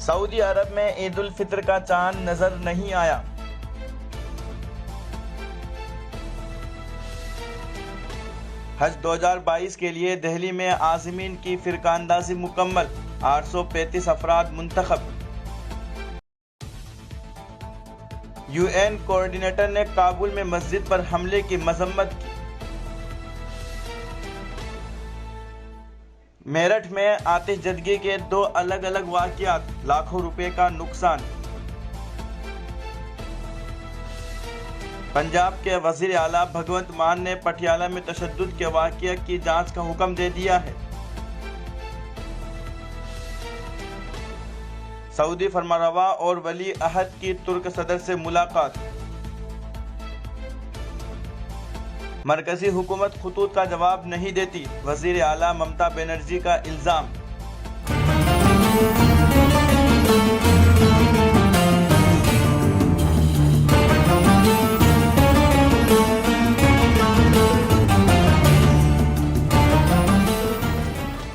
Saudi अरब में ईद उल फित्र का चांद नजर नहीं आया। हज 2022 के लिए दिल्ली में आज़मीन की फिरकांदाजी मुकम्मल, 835 अफराद मुंतखब। यूएन कोऑर्डिनेटर ने काबुल में मस्जिद पर हमले की मजम्मत की। मेरठ में आतिशजदगी के 2 अलग अलग वाक़ियात, लाखों रुपए का नुकसान। पंजाब के वज़ीर आला भगवंत मान ने पटियाला में तशद्दुद के वाक़िया की जांच का हुक्म दे दिया है। सऊदी फरमारवा और वली अहद की तुर्क सदर से मुलाकात। मरकजी हुकूमत खतूत का जवाब नहीं देती, वज़ीर आला ममता बनर्जी का इल्ज़ाम।